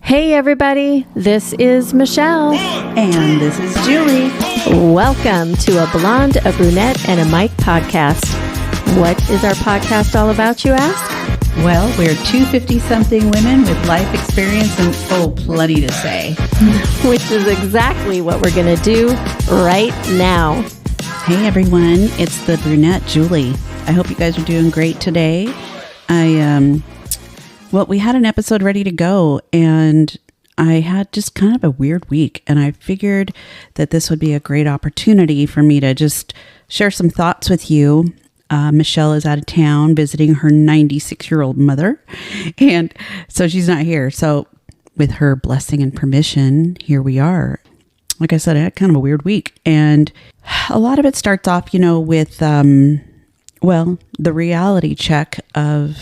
Hey everybody, this is Michelle. And this is Julie. Welcome to A Blonde, a Brunette, and a Mic podcast. What is our podcast all about, you ask? Well, we're two 50-something women with life experience and plenty to say. Which is exactly what we're going to do right now. Hey everyone, it's the brunette Julie. I hope you guys are doing great today. We had an episode ready to go, and I had just kind of a weird week, and I figured that this would be a great opportunity for me to just share some thoughts with you. Michelle is out of town visiting her 96-year-old mother, and so she's not here. So with her blessing and permission, here we are. Like I said, I had kind of a weird week, and a lot of it starts off, with, the reality check of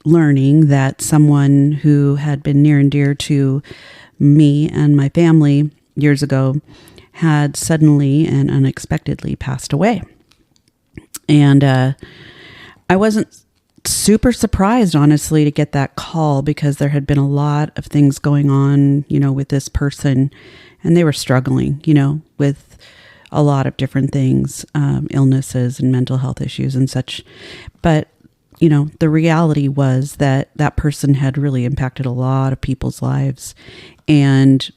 learning that someone who had been near and dear to me and my family years ago had suddenly and unexpectedly passed away. And I wasn't super surprised, honestly, to get that call because there had been a lot of things going on, with this person, and they were struggling, with a lot of different things, illnesses and mental health issues and such. But the reality was that that person had really impacted a lot of people's lives. And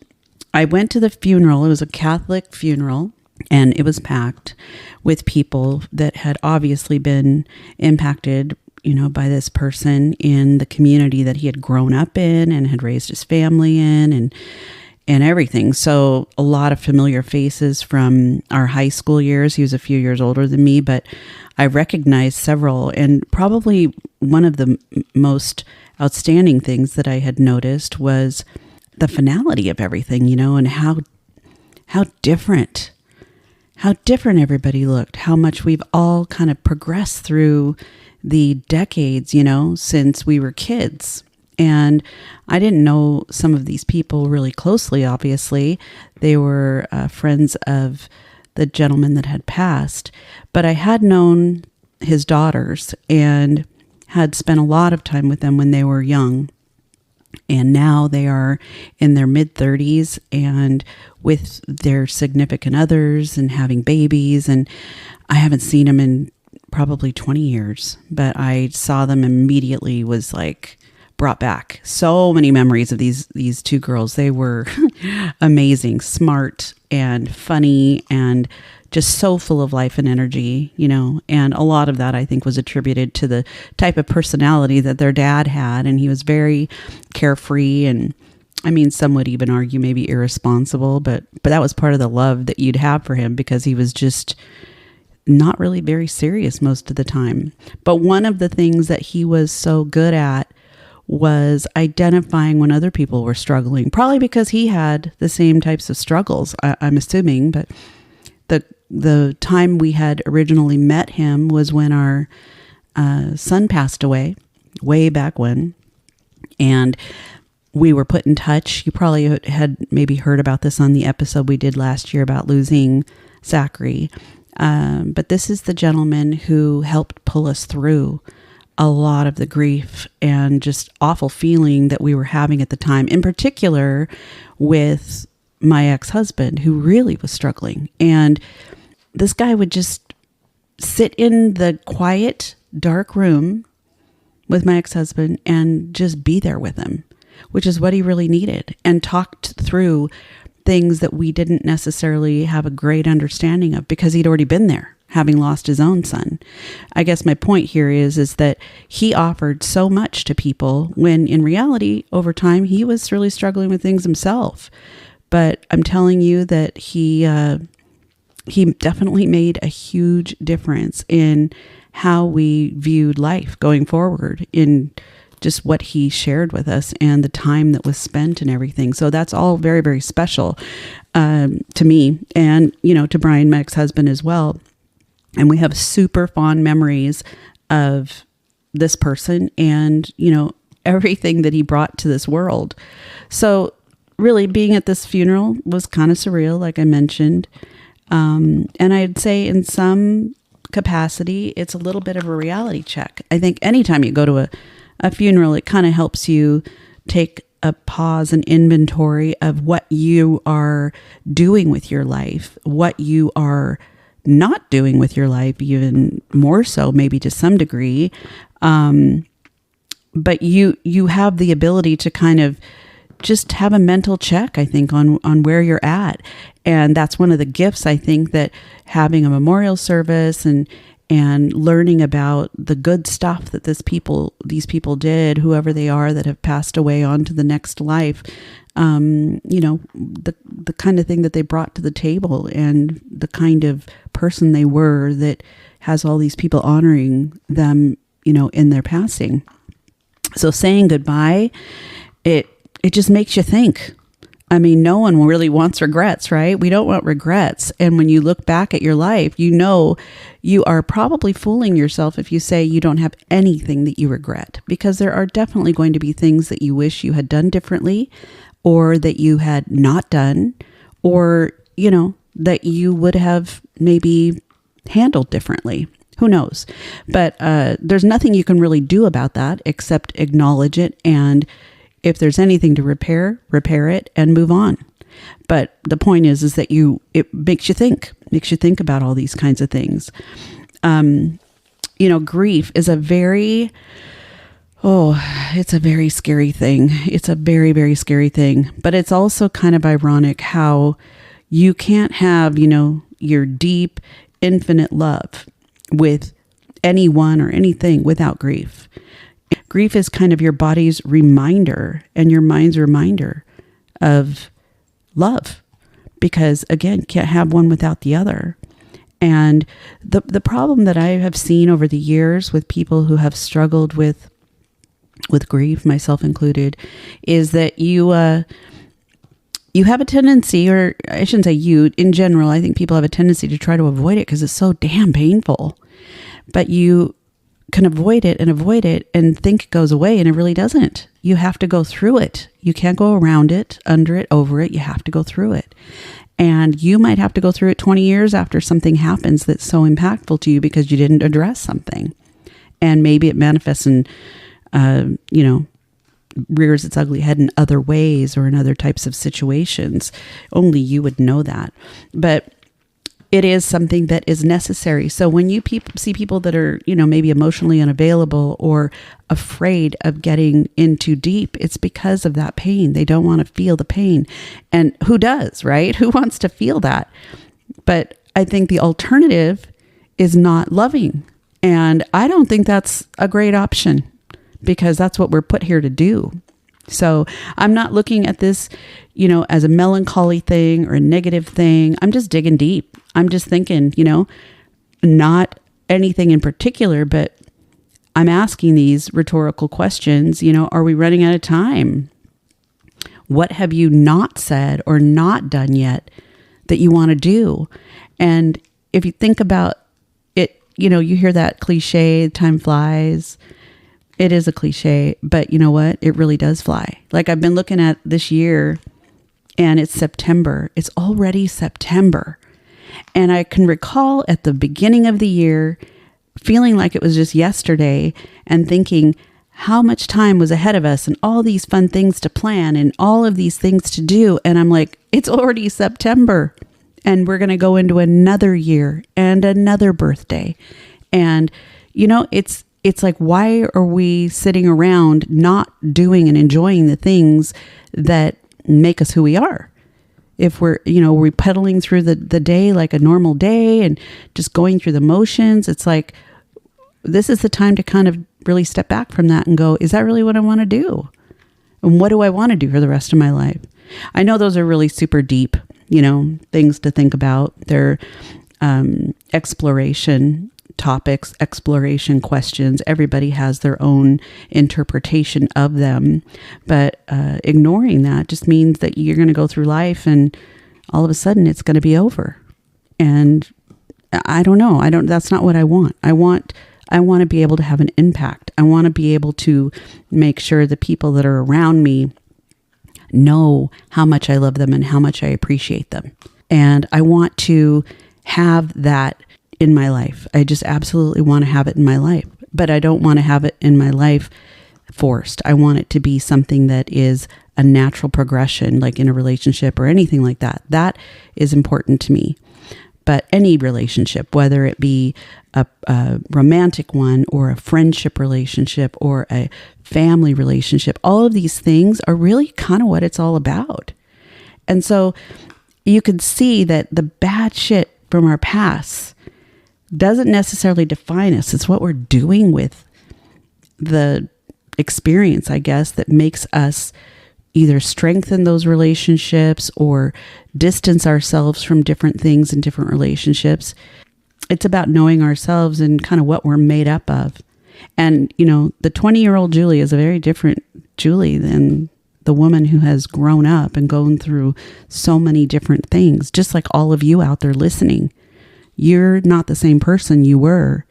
I went to the funeral. It was a Catholic funeral, and it was packed with people that had obviously been impacted, by this person in the community that he had grown up in and had raised his family in and everything. So a lot of familiar faces from our high school years. He was a few years older than me, but I recognized several. And probably one of the most outstanding things that I had noticed was the finality of everything, and how different everybody looked, how much we've all kind of progressed through the decades, since we were kids. And I didn't know some of these people really closely, obviously. They were friends of the gentleman that had passed. But I had known his daughters and had spent a lot of time with them when they were young. And now they are in their mid-30s and with their significant others and having babies. And I haven't seen them in probably 20 years. But I saw them immediately, was like brought back so many memories of these two girls. They were amazing, smart and funny and just so full of life and energy, and a lot of that I think was attributed to the type of personality that their dad had. And he was very carefree, and some would even argue maybe irresponsible, but that was part of the love that you'd have for him because he was just not really very serious most of the time. But one of the things that he was so good at was identifying when other people were struggling, probably because he had the same types of struggles, I'm assuming. But the time we had originally met him was when our son passed away, way back when, and we were put in touch. You probably had maybe heard about this on the episode we did last year about losing Zachary. But this is the gentleman who helped pull us through a lot of the grief and just awful feeling that we were having at the time, in particular with my ex-husband, who really was struggling. And this guy would just sit in the quiet, dark room with my ex-husband and just be there with him, which is what he really needed, and talked through things that we didn't necessarily have a great understanding of because he'd already been there, having lost his own son. I guess my point here is that he offered so much to people when in reality, over time, he was really struggling with things himself. But I'm telling you that he definitely made a huge difference in how we viewed life going forward, in just what he shared with us and the time that was spent and everything. So that's all very, very special to me and, to Brian, my ex-husband, as well. And we have super fond memories of this person and, everything that he brought to this world. So really being at this funeral was kind of surreal, like I mentioned. And I'd say in some capacity, it's a little bit of a reality check. I think anytime you go to a funeral, it kind of helps you take a pause, an inventory of what you are doing with your life, what you are not doing with your life, even more so, maybe to some degree. But you have the ability to kind of just have a mental check, I think, on where you're at. And that's one of the gifts, I think, that having a memorial service and learning about the good stuff that these people did, whoever they are that have passed away on to the next life, the kind of thing that they brought to the table and the kind of person they were that has all these people honoring them, in their passing. So saying goodbye, it just makes you think. I mean, no one really wants regrets, right? We don't want regrets. And when you look back at your life, you are probably fooling yourself if you say you don't have anything that you regret, because there are definitely going to be things that you wish you had done differently, or that you had not done, or, that you would have maybe handled differently. Who knows? But there's nothing you can really do about that except acknowledge it, and if there's anything to repair it and move on. But the point is that it makes you think about all these kinds of things. Grief is it's a very scary thing. It's a very, very scary thing, but it's also kind of ironic how you can't have, your deep, infinite love with anyone or anything without grief. Grief is kind of your body's reminder and your mind's reminder of love, because again, can't have one without the other. And the problem that I have seen over the years with people who have struggled with grief, myself included, is that you have a tendency, or I shouldn't say you, in general, I think people have a tendency to try to avoid it because it's so damn painful. But you can avoid it and think it goes away, and it really doesn't. You have to go through it. You can't go around it, under it, over it. You have to go through it. And you might have to go through it 20 years after something happens that's so impactful to you because you didn't address something. And maybe it manifests in, rears its ugly head in other ways or in other types of situations. Only you would know that. But it is something that is necessary. So when you see people that are, maybe emotionally unavailable or afraid of getting in too deep, it's because of that pain. They don't want to feel the pain. And who does, right? Who wants to feel that? But I think the alternative is not loving. And I don't think that's a great option, because that's what we're put here to do. So I'm not looking at this, as a melancholy thing or a negative thing. I'm just digging deep. I'm just thinking, not anything in particular, but I'm asking these rhetorical questions. Are we running out of time? What have you not said or not done yet that you want to do? And if you think about it, you hear that cliche, time flies. It is a cliche, but you know what? It really does fly. Like, I've been looking at this year, and it's September. It's already September. And I can recall at the beginning of the year feeling like it was just yesterday and thinking how much time was ahead of us and all these fun things to plan and all of these things to do. And I'm like, it's already September, and we're going to go into another year and another birthday. And, it's like, why are we sitting around not doing and enjoying the things that make us who we are? If we're pedaling through the day like a normal day and just going through the motions, it's like, this is the time to kind of really step back from that and go, is that really what I want to do? And what do I want to do for the rest of my life? I know those are really super deep, things to think about. They're exploration topics, exploration questions. Everybody has their own interpretation of them, but ignoring that just means that you're going to go through life and all of a sudden it's going to be over. And I don't know. That's not what I want. I want to be able to have an impact. I want to be able to make sure the people that are around me know how much I love them and how much I appreciate them. And I want to have that in my life. I just absolutely want to have it in my life, but I don't want to have it in my life forced. I want it to be something that is a natural progression, like in a relationship or anything like that. That is important to me. But any relationship, whether it be a romantic one or a friendship relationship or a family relationship, all of these things are really kind of what it's all about. And so you can see that the bad shit from our past doesn't necessarily define us. It's what we're doing with the experience, I guess, that makes us either strengthen those relationships or distance ourselves from different things in different relationships. It's about knowing ourselves and kind of what we're made up of. And, you know, the 20-year-old Julie is a very different Julie than the woman who has grown up and gone through so many different things, just like all of you out there listening. You're not the same person you were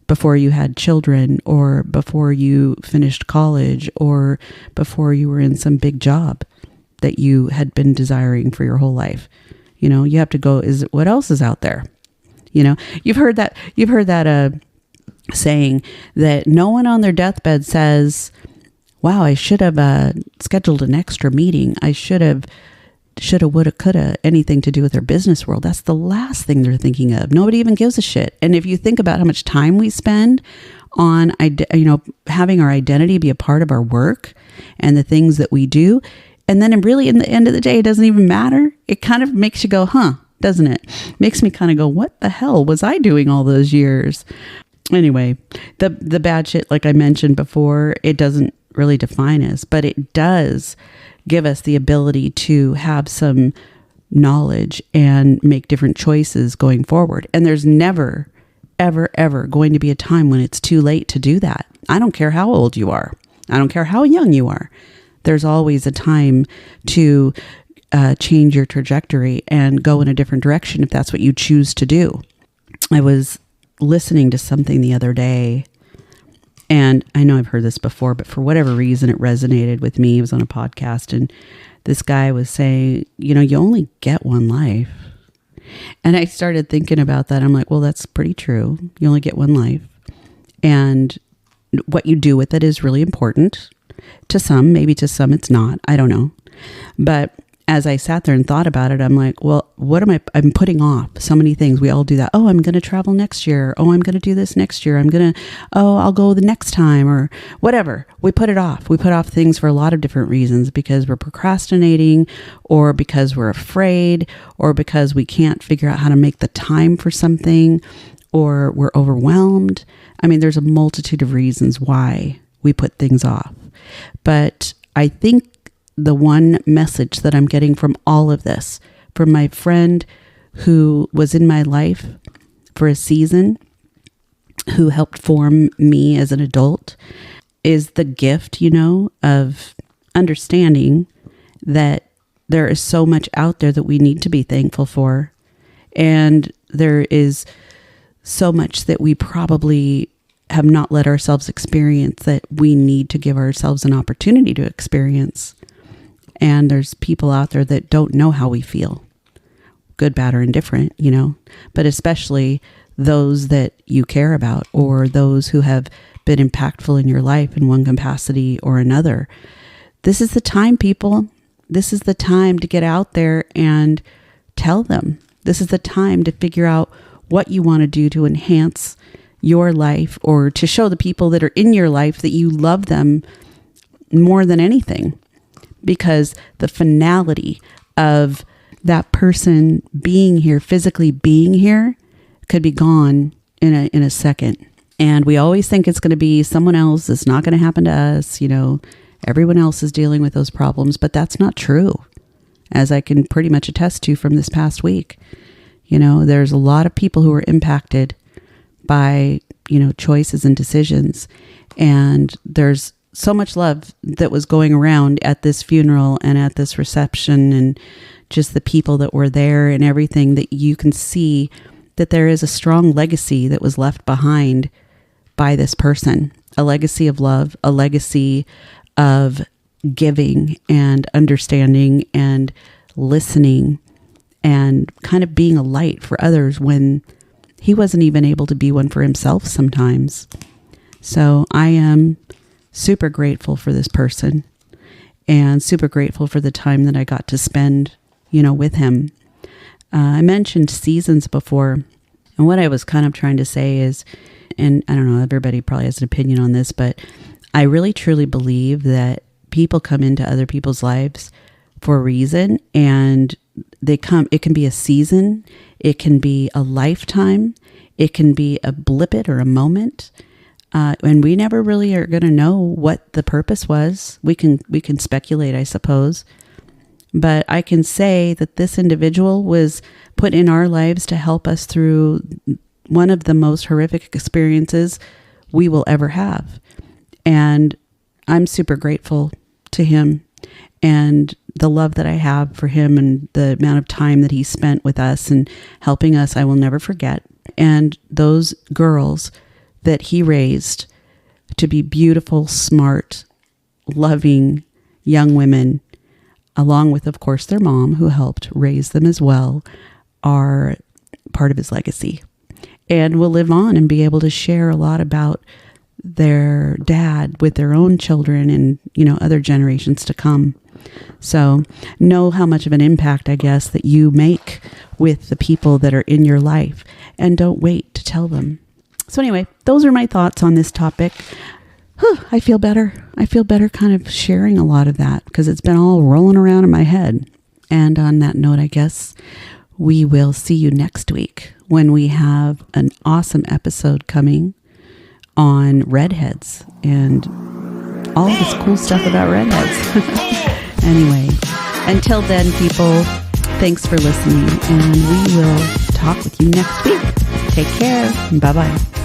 before you had children or before you finished college or before you were in some big job that you had been desiring for your whole life. You know, you have to go, what else is out there? You know, you've heard that saying that no one on their deathbed says, wow, I should have scheduled an extra meeting. I shoulda, woulda, coulda, anything to do with their business world. That's the last thing they're thinking of. Nobody even gives a shit. And if you think about how much time we spend on, having our identity be a part of our work and the things that we do, and then really in the end of the day, it doesn't even matter. It kind of makes you go, doesn't it? Makes me kind of go, what the hell was I doing all those years? Anyway, the bad shit, like I mentioned before, it doesn't really define us, but it does give us the ability to have some knowledge and make different choices going forward. And there's never, ever, ever going to be a time when it's too late to do that. I don't care how old you are. I don't care how young you are. There's always a time to change your trajectory and go in a different direction if that's what you choose to do. I was listening to something the other day, and I know I've heard this before, but for whatever reason, it resonated with me. It was on a podcast, and this guy was saying, you know, you only get one life. And I started thinking about that. I'm like, well, that's pretty true. You only get one life. And what you do with it is really important to some. Maybe to some it's not. I don't know. But as I sat there and thought about it, I'm like, well, I'm putting off so many things. We all do that. Oh, I'm going to travel next year. Oh, I'm going to do this next year. I'll go the next time or whatever. We put it off. We put off things for a lot of different reasons, because we're procrastinating or because we're afraid or because we can't figure out how to make the time for something or we're overwhelmed. I mean, there's a multitude of reasons why we put things off. But I think the one message that I'm getting from all of this, from my friend who was in my life for a season, who helped form me as an adult, is the gift, of understanding that there is so much out there that we need to be thankful for. And there is so much that we probably have not let ourselves experience that we need to give ourselves an opportunity to experience. And there's people out there that don't know how we feel, good, bad, or indifferent, but especially those that you care about or those who have been impactful in your life in one capacity or another. This is the time, people. This is the time to get out there and tell them. This is the time to figure out what you want to do to enhance your life or to show the people that are in your life that you love them more than anything. Because the finality of that person being here, physically being here, could be gone in a second. And we always think it's going to be someone else. It's not going to happen to us. Everyone else is dealing with those problems, but that's not true, as I can pretty much attest to from this past week. There's a lot of people who are impacted by, choices and decisions. And there's so much love that was going around at this funeral and at this reception, and just the people that were there and everything, that you can see that there is a strong legacy that was left behind by this person, a legacy of love, a legacy of giving and understanding and listening and kind of being a light for others when he wasn't even able to be one for himself sometimes. So I am super grateful for this person. and super grateful for the time that I got to spend, with him. I mentioned seasons before, and what I was kind of trying to say is, and I don't know, everybody probably has an opinion on this, but I really truly believe that people come into other people's lives for a reason, and it can be a season, it can be a lifetime, it can be a blip or a moment. And we never really are going to know what the purpose was. We can speculate, I suppose. But I can say that this individual was put in our lives to help us through one of the most horrific experiences we will ever have. And I'm super grateful to him and the love that I have for him and the amount of time that he spent with us and helping us, I will never forget. And those girls that he raised to be beautiful, smart, loving young women, along with, of course, their mom, who helped raise them as well, are part of his legacy and will live on and be able to share a lot about their dad with their own children and, other generations to come. So know how much of an impact, I guess, that you make with the people that are in your life, and don't wait to tell them. So anyway, those are my thoughts on this topic. I feel better. I feel better kind of sharing a lot of that because it's been all rolling around in my head. And on that note, I guess we will see you next week when we have an awesome episode coming on redheads and all this cool stuff about redheads. Anyway, until then, people, thanks for listening, and we will talk with you next week. Take care. Bye-bye.